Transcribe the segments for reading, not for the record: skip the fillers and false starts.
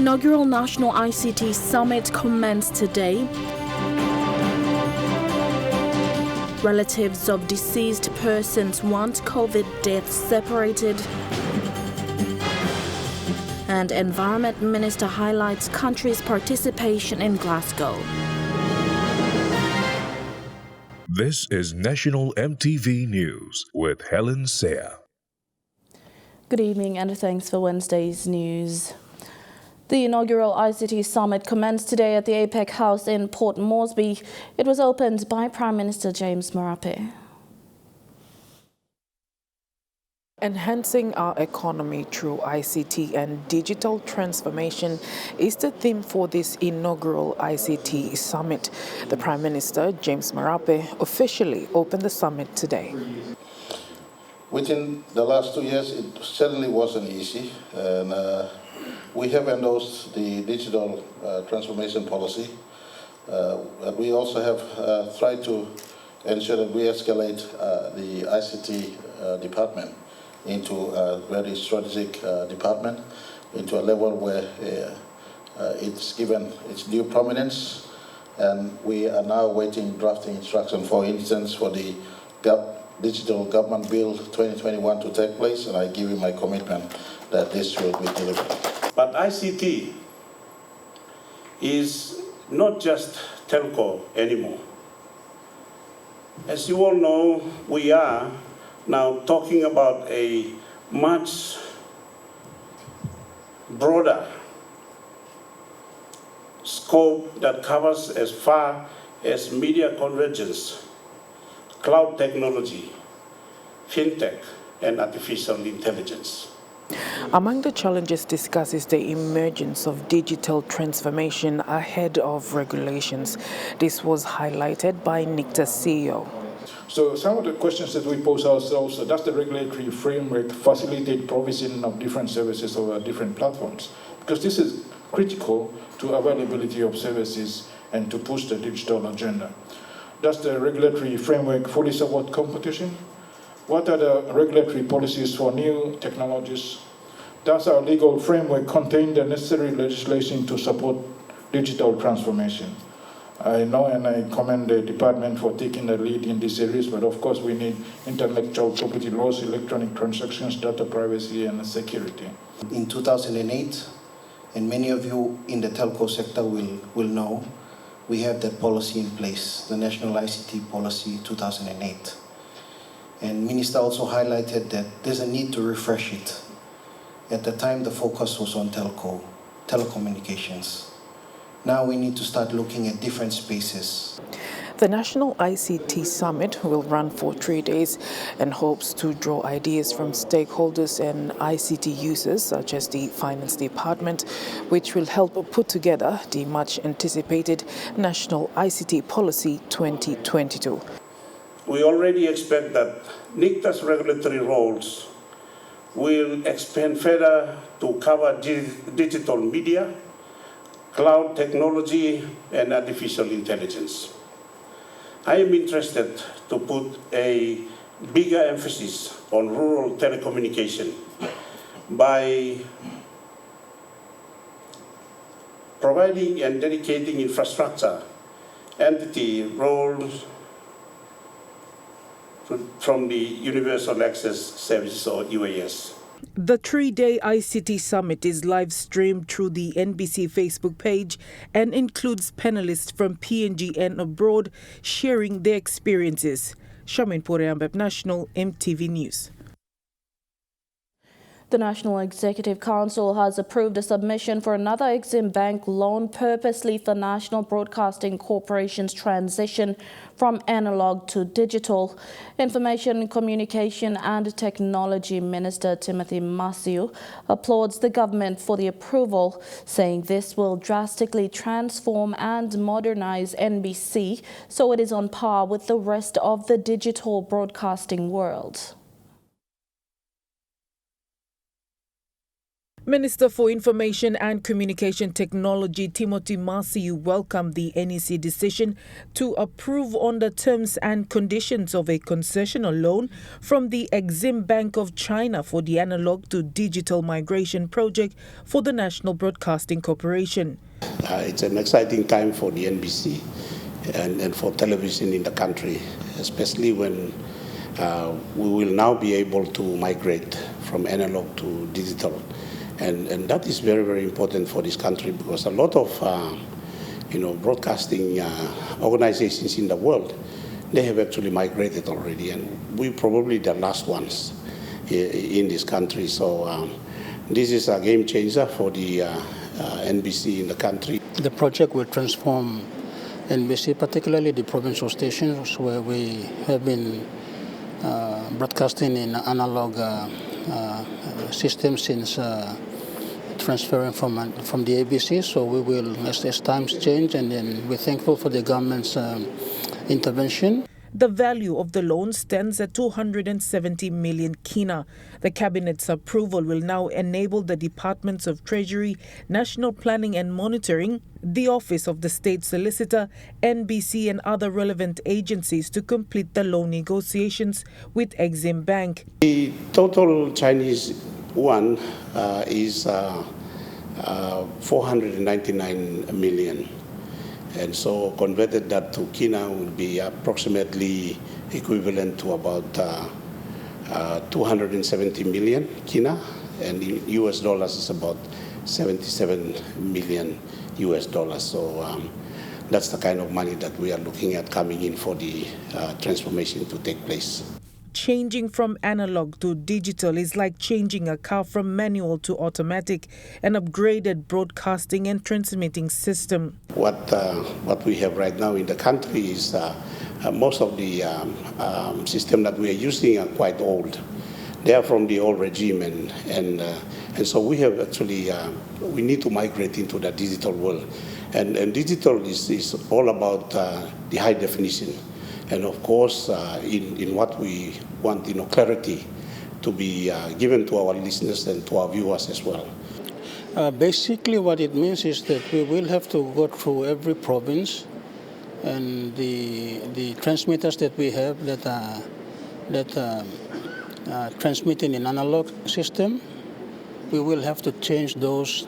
inaugural National ICT Summit commenced today. Relatives of deceased persons want COVID deaths separated. And Environment Minister highlights country's participation in Glasgow. This is National EMTV News with Helen Seah. Good evening and thanks for Wednesday's news. The inaugural ICT Summit commenced today at the APEC House in Port Moresby. It was opened by Prime Minister James Marape. Enhancing our economy through ICT and digital transformation is the theme for this inaugural ICT Summit. The Prime Minister, James Marape, officially opened the summit today. Within the last 2 years, it certainly wasn't easy. And we have endorsed the digital transformation policy. We also have tried to ensure that we escalate the ICT department into a very strategic department, into a level where it's given its due prominence. And we are now awaiting drafting instruction, for instance, for the Digital Government Bill 2021 to take place, and I give you my commitment that this will be delivered. But ICT is not just telco anymore. As you all know, we are now talking about a much broader scope that covers as far as media convergence, cloud technology, fintech, and artificial intelligence. Among the challenges discussed is the emergence of digital transformation ahead of regulations. This was highlighted by NICTA's CEO. So some of the questions that we pose ourselves, does the regulatory framework facilitate provision of different services over different platforms? Because this is critical to availability of services and to push the digital agenda. Does the regulatory framework fully support competition? What are the regulatory policies for new technologies? Does our legal framework contain the necessary legislation to support digital transformation? I know and I commend the department for taking the lead in this series, but of course we need intellectual property laws, electronic transactions, data privacy, and security. In 2008, and many of you in the telco sector will know, we have that policy in place, the National ICT Policy 2008. And Minister also highlighted that there's a need to refresh it. At the time, the focus was on telecommunications. Now we need to start looking at different spaces. The National ICT Summit will run for 3 days and hopes to draw ideas from stakeholders and ICT users, such as the Finance Department, which will help put together the much-anticipated National ICT Policy 2022. We already expect that NICTA's regulatory roles will expand further to cover digital media, cloud technology, and artificial intelligence. I am interested to put a bigger emphasis on rural telecommunication by providing and dedicating infrastructure entity roles from the Universal Access Services, or UAS. The 3-day ICT Summit is live-streamed through the NBC Facebook page and includes panelists from PNG and abroad sharing their experiences. Shamin Poreambep, National EMTV News. The National Executive Council has approved a submission for another Exim Bank loan purposely for National Broadcasting Corporation's transition from analog to digital. Information, Communication and Technology Minister Timothy Masiu applauds the government for the approval, saying this will drastically transform and modernize NBC so it is on par with the rest of the digital broadcasting world. Minister for Information and Communication Technology Timothy Masiu welcomed the NEC decision to approve on the terms and conditions of a concessional loan from the Exim Bank of China for the analog to digital migration project for the National Broadcasting Corporation. It's an exciting time for the NBC and for television in the country, especially when we will now be able to migrate from analog to digital. And that is very, very important for this country because a lot of broadcasting organizations in the world, they have actually migrated already, and we're probably the last ones in this country. So this is a game changer for the NBC in the country. The project will transform NBC, particularly the provincial stations where we have been broadcasting in analog system since transferring from the ABC. So we will, as times change, and then we're thankful for the government's intervention. The value of the loan stands at 270 million kina. The Cabinet's approval will now enable the Departments of Treasury, National Planning and Monitoring, the Office of the State Solicitor, NBC and other relevant agencies to complete the loan negotiations with Exim Bank. The total Chinese yuan is 499 million. And so converted that to kina will be approximately equivalent to about 270 million kina, and in US dollars is about 77 million US dollars. So that's the kind of money that we are looking at coming in for the transformation to take place. Changing from analog to digital is like changing a car from manual to automatic, an upgraded broadcasting and transmitting system. What we have right now in the country is most of the system that we are using are quite old. They are from the old regime, and so we have actually we need to migrate into the digital world, and digital is all about the high definition. And of course, in what we want, clarity to be given to our listeners and to our viewers as well. Basically, what it means is that we will have to go through every province, and the transmitters that we have that are transmitting in analog system, we will have to change those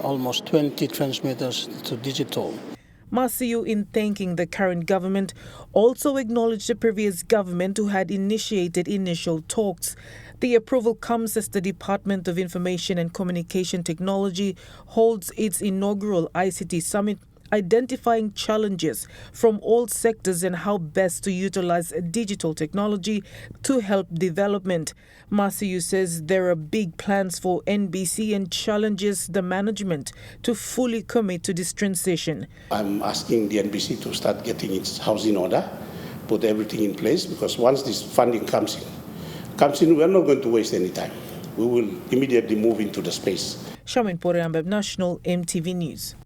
almost 20 transmitters to digital. Masiu, in thanking the current government, also acknowledged the previous government who had initiated initial talks. The approval comes as the Department of Information and Communication Technology holds its inaugural ICT summit, identifying challenges from all sectors and how best to utilize digital technology to help development. Masiu says there are big plans for NBC and challenges the management to fully commit to this transition. I'm asking the NBC to start getting its house in order, put everything in place, because once this funding comes in, we're not going to waste any time. We will immediately move into the space. Shaman Poreambeb, National EMTV News.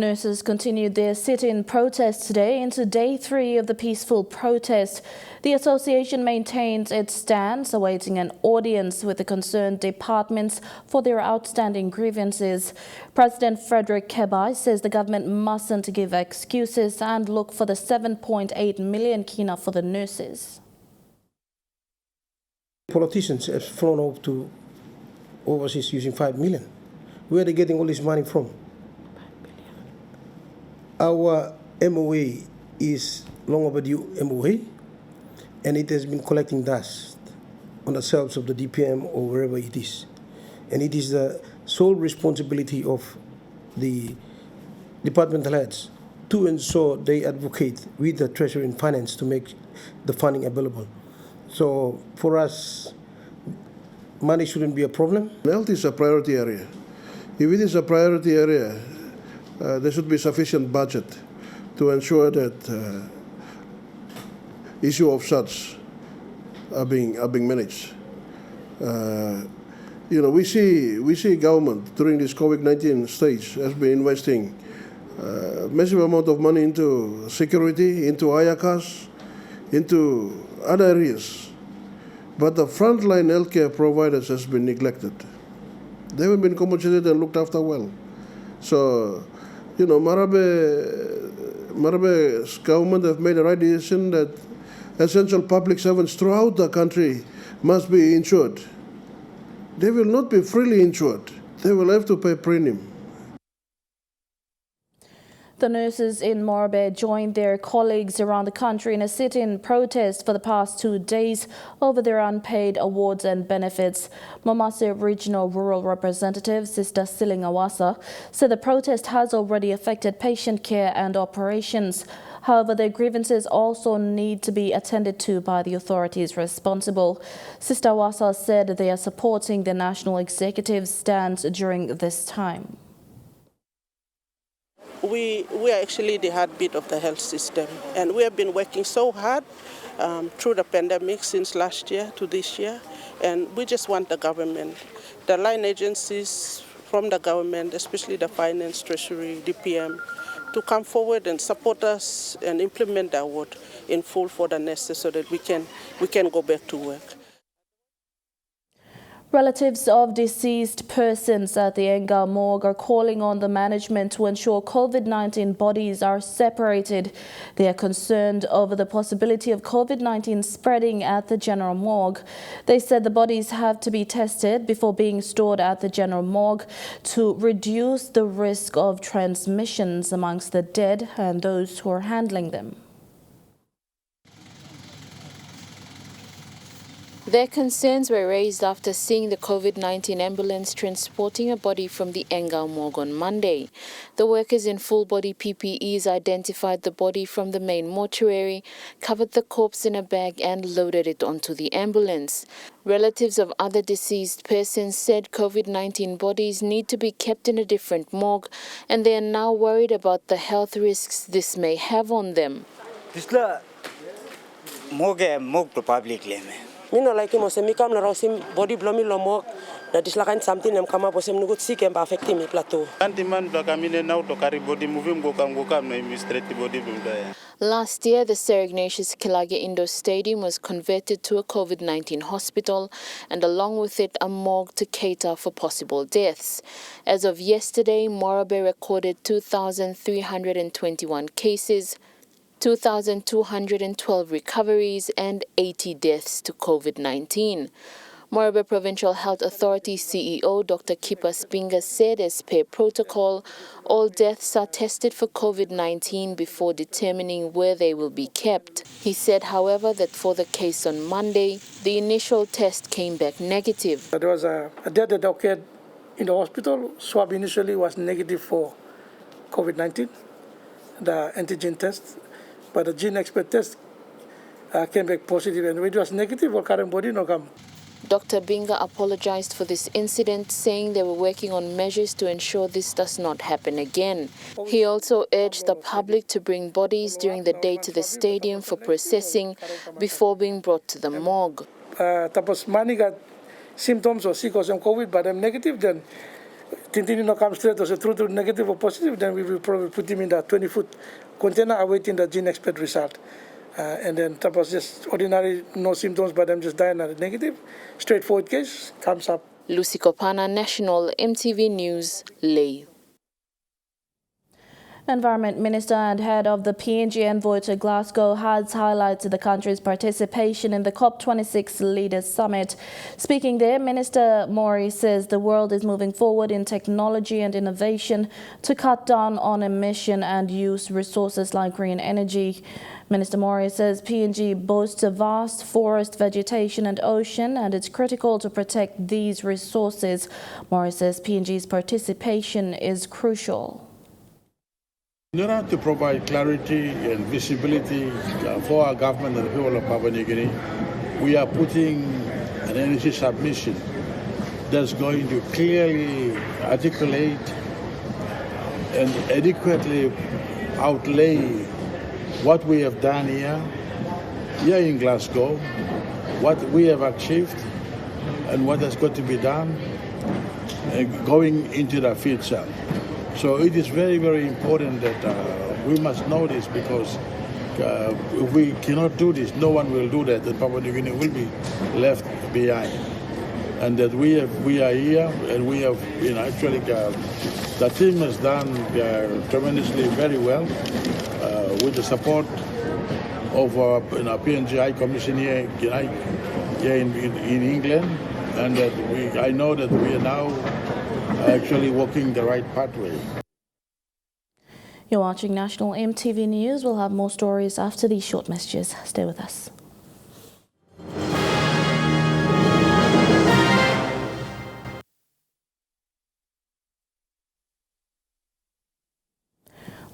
Nurses continued their sit-in protest today into day 3 of the peaceful protest. The association maintains its stance, awaiting an audience with the concerned departments for their outstanding grievances. President Frederick Kebai says the government mustn't give excuses and look for the 7.8 million kina for the nurses. Politicians have flown off to overseas using 5 million. Where are they getting all this money from? Our MOA is long overdue MOA, and it has been collecting dust on the shelves of the DPM or wherever it is. And it is the sole responsibility of the departmental heads to ensure they advocate with the Treasury and Finance to make the funding available. So for us, money shouldn't be a problem. Health is a priority area. If it is a priority area, there should be sufficient budget to ensure that issue of such are being managed. We see government during this COVID-19 stage has been investing massive amount of money into security, into IACAS, into other areas but the frontline healthcare providers has been neglected. They haven't been compensated and looked after well. So, Marabe's government have made the right decision that essential public servants throughout the country must be insured. They will not be freely insured. They will have to pay premium. The nurses in Morabe joined their colleagues around the country in a sit-in protest for the past 2 days over their unpaid awards and benefits. Momase Regional Rural Representative Sister Silingawasa said the protest has already affected patient care and operations. However, their grievances also need to be attended to by the authorities responsible. Sister Wasa said they are supporting the national executive's stance during this time. We are actually the heartbeat of the health system, and we have been working so hard through the pandemic since last year to this year, and we just want the government, the line agencies from the government, especially the finance, treasury, DPM, to come forward and support us and implement the award in full for the nurses so that we can go back to work. Relatives of deceased persons at the Enga morgue are calling on the management to ensure COVID-19 bodies are separated. They are concerned over the possibility of COVID-19 spreading at the general morgue. They said the bodies have to be tested before being stored at the general morgue to reduce the risk of transmissions amongst the dead and those who are handling them. Their concerns were raised after seeing the COVID-19 ambulance transporting a body from the Engau morgue on Monday. The workers in full-body PPEs identified the body from the main mortuary, covered the corpse in a bag and loaded it onto the ambulance. Relatives of other deceased persons said COVID-19 bodies need to be kept in a different morgue, and they are now worried about the health risks this may have on them. Mino like mo se mi kam na rosim body blomi lomo na dislakan something em kama posem nugut sik em affecti mi plateau. Antiman to kamine now to carry body moving go kam na administrative body bimda. Last year, the Sir Ignatius Kilage Indoor Stadium was converted to a COVID-19 hospital and along with it a morgue to cater for possible deaths. As of yesterday, Morabe recorded 2,321 cases, 2,212 recoveries and 80 deaths to COVID-19. Morabe Provincial Health Authority CEO Dr. Kipa Spinga said as per protocol, all deaths are tested for COVID-19 before determining where they will be kept. He said, however, that for the case on Monday, the initial test came back negative. There was a death that occurred in the hospital. Swab initially was negative for COVID-19, the antigen test. But the gene expert test came back positive, and when it was negative, or current body no come. Dr. Binga apologized for this incident, saying they were working on measures to ensure this does not happen again. He also urged the public to bring bodies during the day to the stadium for processing before being brought to the morgue. Tapos mani got symptoms or sick or some COVID, but I'm negative, then Tintini no come straight or true negative or positive, then we will probably put him in the 20-foot container awaiting the gene expert result. And then tapos just ordinary, no symptoms, but I'm just dying at negative. Straightforward case, comes up. Lucy Kopana, National EMTV News, Leh. Environment Minister and head of the PNG envoy to Glasgow has highlighted the country's participation in the COP26 Leaders Summit. Speaking there, Minister Mori says the world is moving forward in technology and innovation to cut down on emission and use resources like green energy. Minister Mori says PNG boasts a vast forest, vegetation and ocean, and it's critical to protect these resources. Mori says PNG's participation is crucial. In order to provide clarity and visibility for our government and the people of Papua New Guinea, we are putting an energy submission that's going to clearly articulate and adequately outlay what we have done here in Glasgow, what we have achieved, and what has got to be done going into the future. So it is very, very important that we must know this, because if we cannot do this, no one will do that, and Papua New Guinea will be left behind. And that we are here, and we have, actually, the team has done tremendously very well with the support of our PNG High Commission here in England, and that I know that we are now actually walking the right pathway. You're watching National EMTV News. We'll have more stories after these short messages. Stay with us.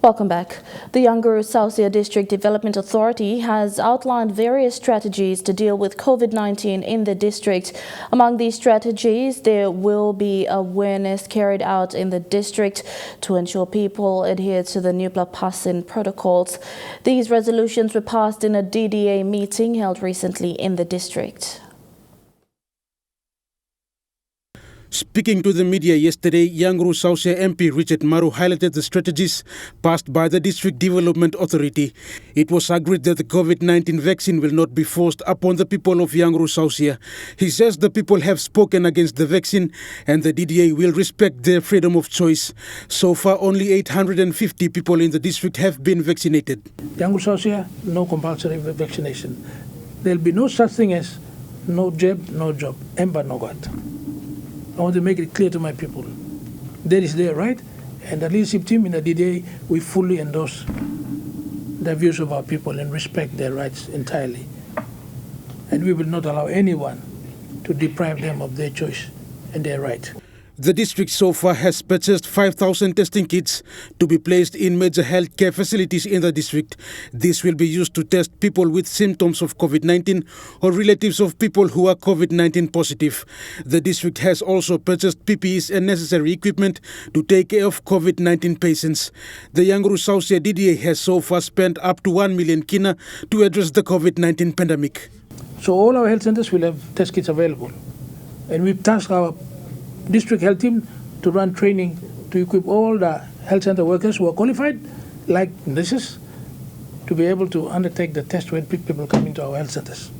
Welcome back. The Yanguru Sausia District Development Authority has outlined various strategies to deal with COVID-19 in the district. Among these strategies, there will be awareness carried out in the district to ensure people adhere to the Nuplapasin protocols. These resolutions were passed in a DDA meeting held recently in the district. Speaking to the media yesterday, Yanguru Sausia MP Richard Maru highlighted the strategies passed by the District Development Authority. It was agreed that the COVID-19 vaccine will not be forced upon the people of Yanguru Sausia. He says the people have spoken against the vaccine and the DDA will respect their freedom of choice. So far, only 850 people in the district have been vaccinated. Yanguru Sausia, no compulsory vaccination. There will be no such thing as no jab, no job, emba no got. I want to make it clear to my people. That is their right, and the leadership team in the DDA, we fully endorse the views of our people and respect their rights entirely. And we will not allow anyone to deprive them of their choice and their right. The district so far has purchased 5,000 testing kits to be placed in major healthcare facilities in the district. This will be used to test people with symptoms of COVID-19 or relatives of people who are COVID-19 positive. The district has also purchased PPEs and necessary equipment to take care of COVID-19 patients. The Yanguru Sausia DDA has so far spent up to 1 million kina to address the COVID-19 pandemic. So all our health centers will have test kits available. And we've tasked our district health team to run training to equip all the health center workers who are qualified, like nurses, to be able to undertake the test when people come into our health centers.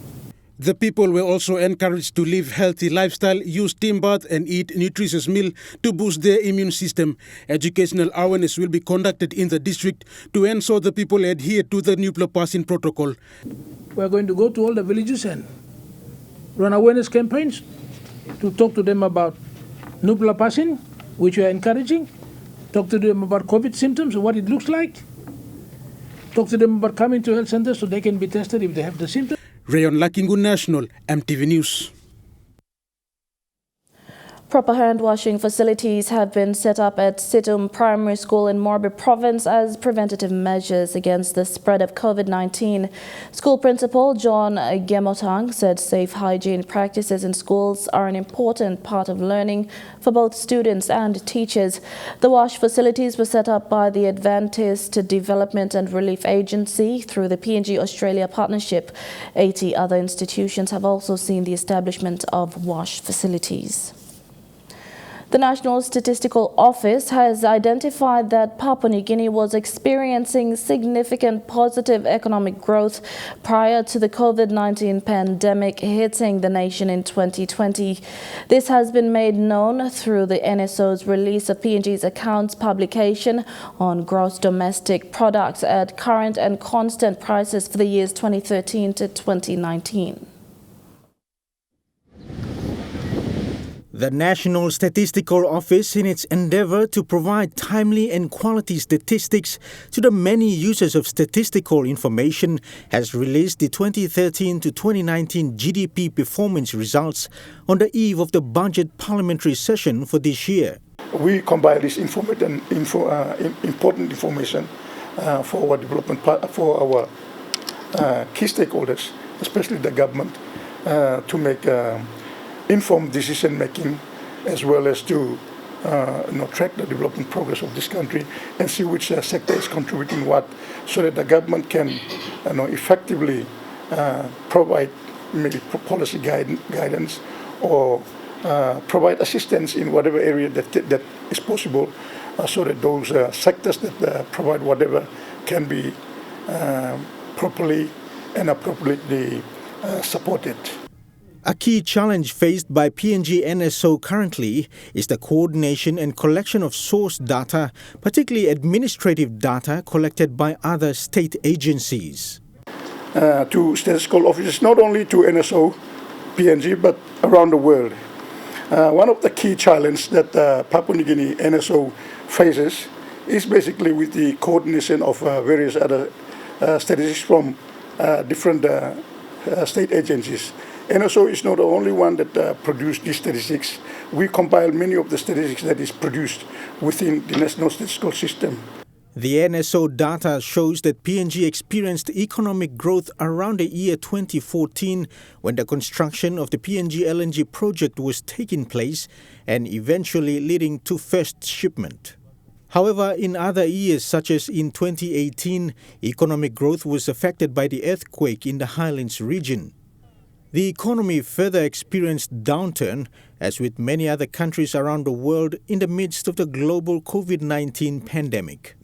The people were also encouraged to live healthy lifestyle, use steam bath and eat nutritious meal to boost their immune system. Educational awareness will be conducted in the district to ensure the people adhere to the Nuplapasin protocol. We are going to go to all the villages and run awareness campaigns to talk to them about Nuplapasin, which we are encouraging. Talk to them about COVID symptoms and what it looks like. Talk to them about coming to health centers so they can be tested if they have the symptoms. Rayon Lakingu National, MTV News. Proper hand-washing facilities have been set up at Situm Primary School in Morbi Province as preventative measures against the spread of COVID-19. School Principal John Gemotang said safe hygiene practices in schools are an important part of learning for both students and teachers. The wash facilities were set up by the Adventist Development and Relief Agency through the PNG Australia partnership. 80 other institutions have also seen the establishment of wash facilities. The National Statistical Office has identified that Papua New Guinea was experiencing significant positive economic growth prior to the COVID-19 pandemic hitting the nation in 2020. This has been made known through the NSO's release of PNG's accounts publication on gross domestic products at current and constant prices for the years 2013 to 2019. The National Statistical Office, in its endeavor to provide timely and quality statistics to the many users of statistical information, has released the 2013 to 2019 GDP performance results on the eve of the budget parliamentary session for this year. We combine this important information for our development, for our key stakeholders, especially the government, to make informed decision making, as well as to track the development progress of this country and see which sector is contributing what, so that the government can effectively provide maybe policy guidance or provide assistance in whatever area that is possible, so that those sectors that provide whatever can be properly and appropriately supported. A key challenge faced by PNG NSO currently is the coordination and collection of source data, particularly administrative data collected by other state agencies. To statistical offices, not only to NSO, PNG, but around the world. One of the key challenges that Papua New Guinea NSO faces is basically with the coordination of various other statistics from different state agencies. NSO is not the only one that produced these statistics. We compile many of the statistics that is produced within the National Statistical System. The NSO data shows that PNG experienced economic growth around the year 2014 when the construction of the PNG LNG project was taking place and eventually leading to first shipment. However, in other years, such as in 2018, economic growth was affected by the earthquake in the Highlands region. The economy further experienced downturn, as with many other countries around the world, in the midst of the global COVID-19 pandemic.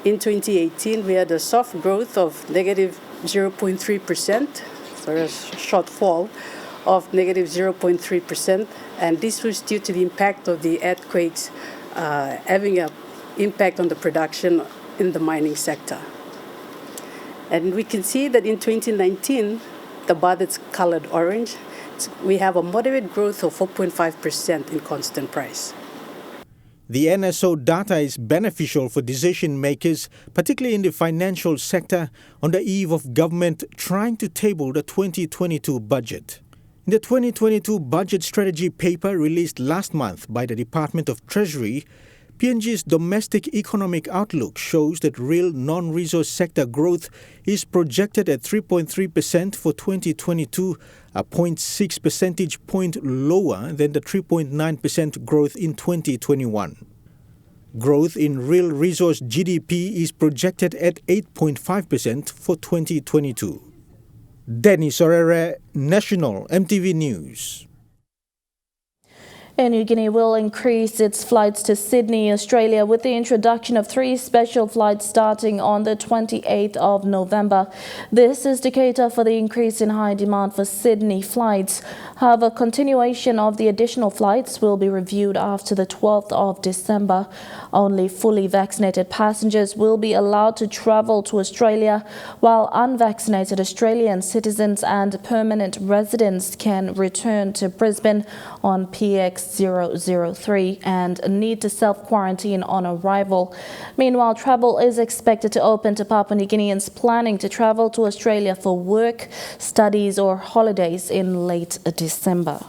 In 2018, we had a soft growth of negative 0.3%, so a shortfall of negative 0.3%, and this was due to the impact of the earthquakes having an impact on the production in the mining sector. And we can see that in 2019, the bar that's colored orange, we have a moderate growth of 4.5% in constant price. The NSO data is beneficial for decision makers, particularly in the financial sector, on the eve of government trying to table the 2022 budget. In the 2022 budget strategy paper released last month by the Department of Treasury, PNG's domestic economic outlook shows that real non-resource sector growth is projected at 3.3% for 2022, a 0.6 percentage point lower than the 3.9% growth in 2021. Growth in real resource GDP is projected at 8.5% for 2022. Dennis Orere, National EMTV News. Air Niugini will increase its flights to Sydney, Australia, with the introduction of 3 special flights starting on the 28th of November. This is to cater for the increase in high demand for Sydney flights. However, continuation of the additional flights will be reviewed after the 12th of December. Only fully vaccinated passengers will be allowed to travel to Australia, while unvaccinated Australian citizens and permanent residents can return to Brisbane on PX 003 and need to self-quarantine on arrival. Meanwhile, travel is expected to open to Papua New Guineans planning to travel to Australia for work, studies or holidays in late December.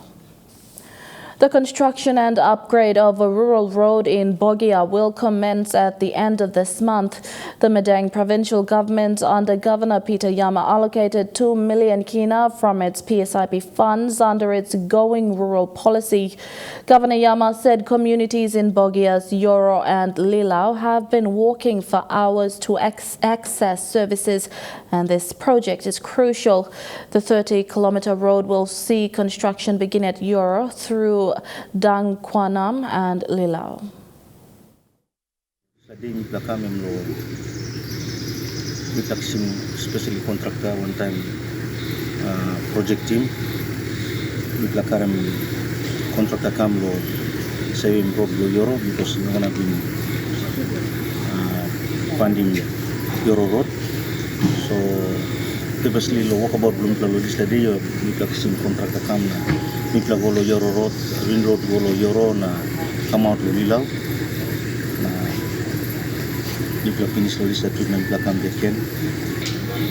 The construction and upgrade of a rural road in Bogia will commence at the end of this month. The Madang provincial government under Governor Peter Yama allocated 2 million kina from its PSIP funds under its Going Rural policy. Governor Yama said communities in Bogia's Yoro and Lilau have been walking for hours to access services, and this project is crucial. The 30-kilometer road will see construction begin at Yoro through Dangquanam and Lilau. Especially contractor one time project team with Lakaram contractor come lo saving road lo Euro because no one have been funding Euro road. So previously lo walk about belum terlalu di study yo with Lakaram contractor come na with Lagolo Euro road ring road golo Euro na come out lo Lilau na with finish lo di study na Lakam Deken.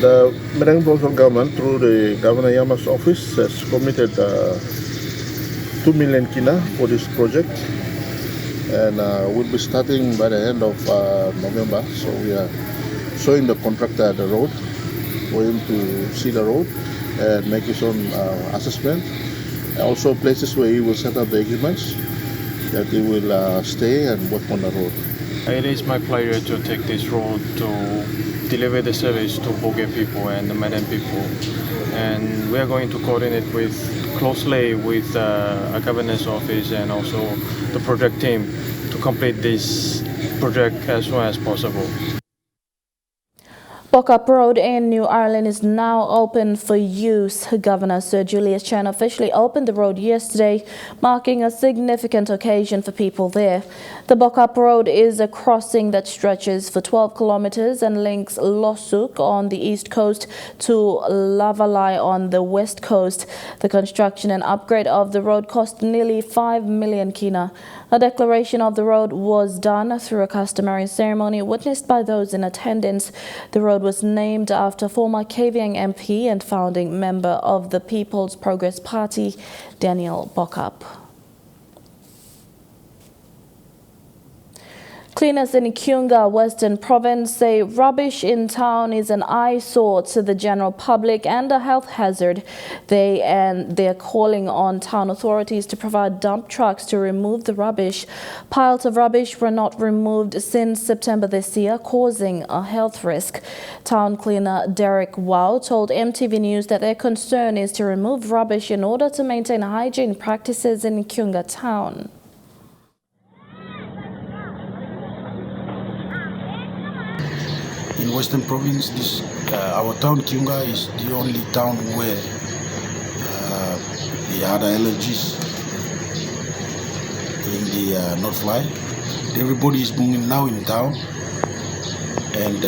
The Madang provincial government, through the Governor Yama's office, has committed 2 million kina for this project, and we'll be starting by the end of November. So we are showing the contractor the road for him to see the road and make his own assessment. Also places where he will set up the equipments that he will stay and work on the road. It is my pleasure to take this road to deliver the service to Bogia people and the Madang people, and we are going to coordinate closely with our governor's office and also the project team to complete this project as soon as possible. Bockup Road in New Ireland is now open for use. Governor Sir Julius Chan officially opened the road yesterday, marking a significant occasion for people there. The Bockup Road is a crossing that stretches for 12 kilometers and links Losuk on the east coast to Lavalai on the west coast. The construction and upgrade of the road cost nearly 5 million kina. A declaration of the road was done through a customary ceremony witnessed by those in attendance. The road was named after former Kavieng MP and founding member of the People's Progress Party, Daniel Bockup. Cleaners in Kiunga, Western Province, say rubbish in town is an eyesore to the general public and a health hazard. They're calling on town authorities to provide dump trucks to remove the rubbish. Piles of rubbish were not removed since September this year, causing a health risk. Town cleaner Derek Wow told EMTV News that their concern is to remove rubbish in order to maintain hygiene practices in Kiunga town. In Western Province, our town Kiunga is the only town where the other allergies in the North Fly. Everybody is moving now in town, and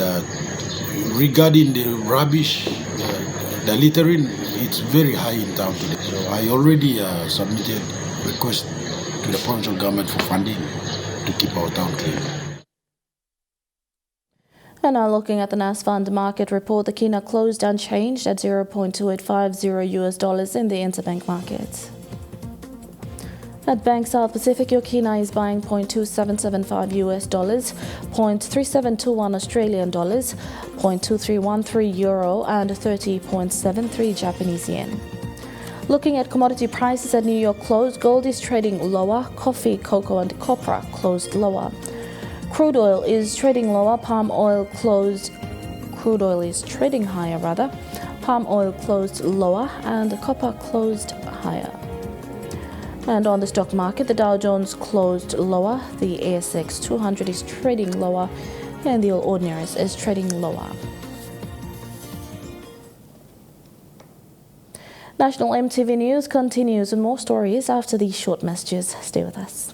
regarding the rubbish, the littering, it's very high in town today. So I already submitted request to the provincial government for funding to keep our town clean. And now looking at the NASFund market report, the kina closed unchanged at $0.2850 in the interbank market. At Bank South Pacific, your kina is buying $0.2775 $0.3721 Australian dollars, $0.2313 euro, and 30.73 Japanese yen. Looking at commodity prices at New York close, gold is trading lower, coffee, cocoa, and copra closed lower. Crude oil is trading lower, crude oil is trading higher rather. Palm oil closed lower and copper closed higher. And on the stock market, the Dow Jones closed lower, the ASX 200 is trading lower, and the All Ordinaries is trading lower. National EMTV News continues with more stories after these short messages. Stay with us.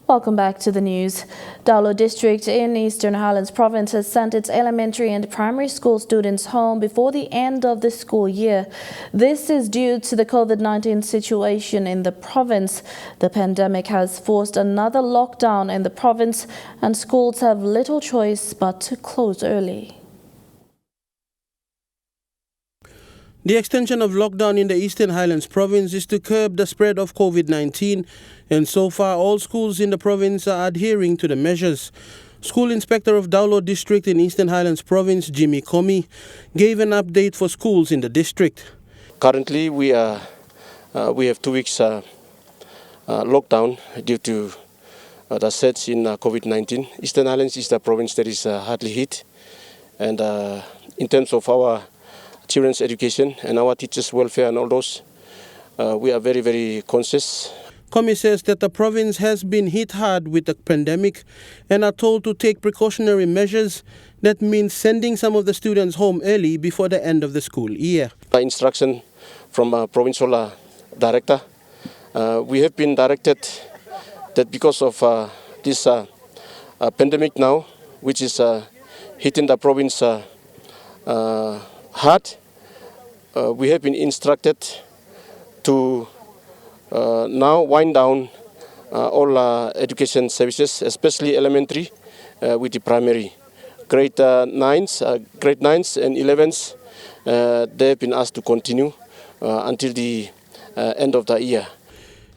Welcome back to the news. Daulo District in Eastern Highlands Province has sent its elementary and primary school students home before the end of the school year. This is due to the COVID-19 situation in the province. The pandemic has forced another lockdown in the province, and schools have little choice but to close early. The extension of lockdown in the Eastern Highlands Province is to curb the spread of COVID-19, and so far all schools in the province are adhering to the measures. School Inspector of Daulo District in Eastern Highlands Province, Jimmy Comey, gave an update for schools in the district. Currently, we have 2 weeks lockdown due to the surge in COVID-19. Eastern Highlands is the province that is hardly hit, and in terms of our children's education and our teachers' welfare and all those, we are very, very conscious. Comey says that the province has been hit hard with the pandemic and are told to take precautionary measures. That means sending some of the students home early before the end of the school year. Instruction from a provincial director, we have been directed that because of this pandemic now, which is hitting the province hard, we have been instructed to now wind down all education services, especially elementary with the primary. Grade 9s and 11s, they have been asked to continue until the end of the year.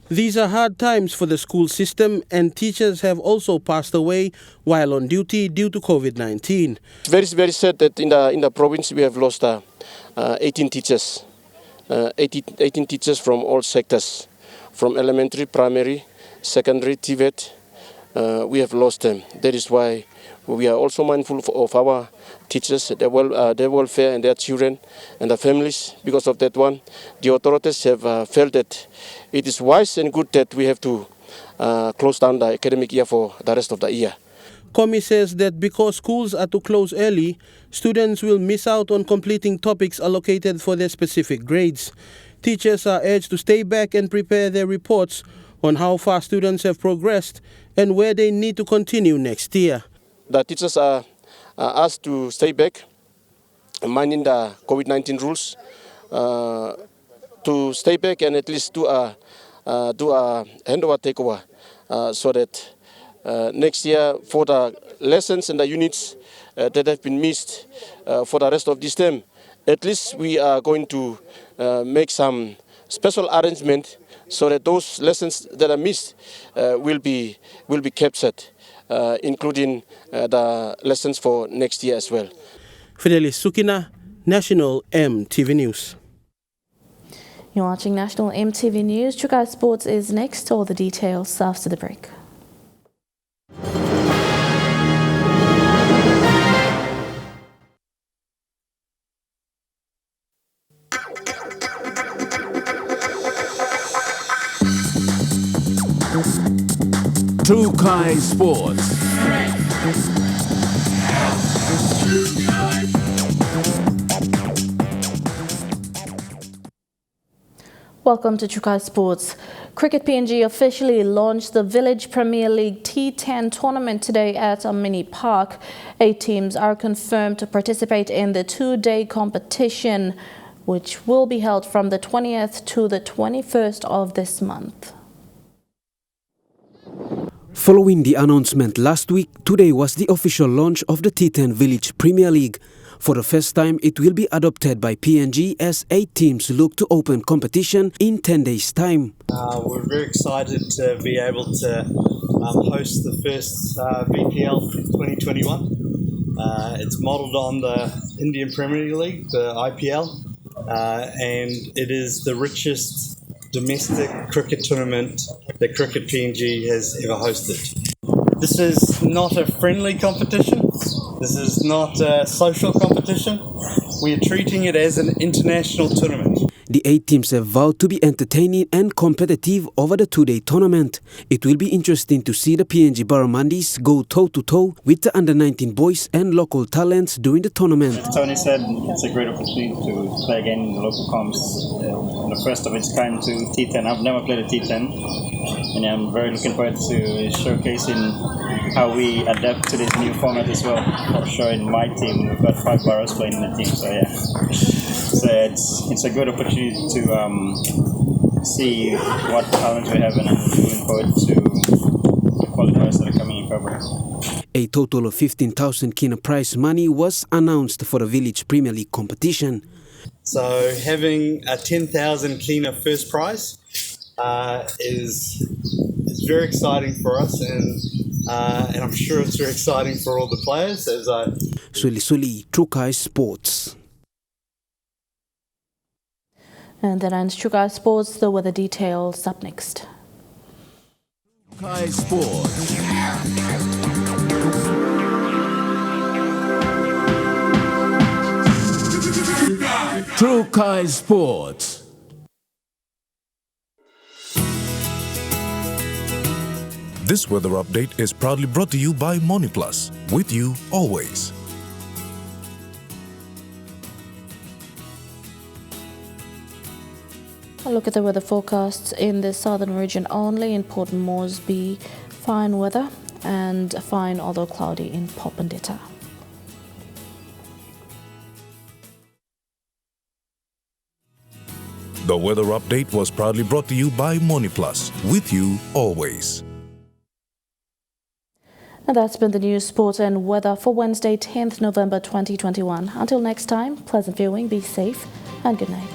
These are hard times for the school system, and teachers have also passed away while on duty due to COVID-19. It's very, very sad that in the province we have lost 18 teachers, 18 teachers from all sectors, from elementary, primary, secondary, TVET, we have lost them. That is why we are also mindful of our teachers, their welfare and their children and their families. Because of that one, the authorities have felt that it is wise and good that we have to close down the academic year for the rest of the year. Komi says that because schools are to close early, students will miss out on completing topics allocated for their specific grades. Teachers are urged to stay back and prepare their reports on how far students have progressed and where they need to continue next year. The teachers are asked to stay back, minding the COVID-19 rules, to stay back and at least do a handover takeover, so that next year for the lessons and the units that have been missed for the rest of this term, at least we are going to make some special arrangement so that those lessons that are missed will be captured, including the lessons for next year as well. Fidelis Sukina, National EMTV News. You're watching National EMTV News. Chukai Sports is next. All the details after the break. Chukai Sports. Welcome to Chukai Sports. Cricket PNG officially launched the Village Premier League T10 tournament today at Amini Park. 8 teams are confirmed to participate in the 2-day competition, which will be held from the 20th to the 21st of this month. Following the announcement last week, today was the official launch of the T10 Village Premier League. For the first time, it will be adopted by PNG as 8 teams look to open competition in 10 days' time. We're very excited to be able to host the first VPL 2021. It's modelled on the Indian Premier League, the IPL, and it is the richest domestic cricket tournament that Cricket PNG has ever hosted. This is not a friendly competition. This is not a social competition. We are treating it as an international tournament. The 8 teams have vowed to be entertaining and competitive over the 2-day tournament. It will be interesting to see the PNG Barramandis go toe-to-toe with the under-19 boys and local talents during the tournament. As Tony said, it's a great opportunity to play again in the local comps. The first of its kind to T10. I've never played a T10, and I'm very looking forward to showcasing how we adapt to this new format as well. For sure, in my team, we've got 5 Barras playing in the team, so yeah. So it's a good opportunity to see what talent we have, and I'm looking forward to the qualifiers that are coming in February. A total of 15,000 kina prize money was announced for the Village Premier League competition. So having a 10,000 kina first prize is very exciting for us, and I'm sure it's very exciting for all the players. Suli Chukai Sports. And that ends Chukai Sports. The weather details up next. Chukai Sports. Chukai Sports. This weather update is proudly brought to you by MoniPlus, with you always. A look at the weather forecasts in the southern region only. In Port Moresby, fine weather and fine although cloudy in Popondetta. The weather update was proudly brought to you by MoniPlus, with you always. And that's been the news, sport and weather for Wednesday, 10th November 2021. Until next time, pleasant viewing, be safe and good night.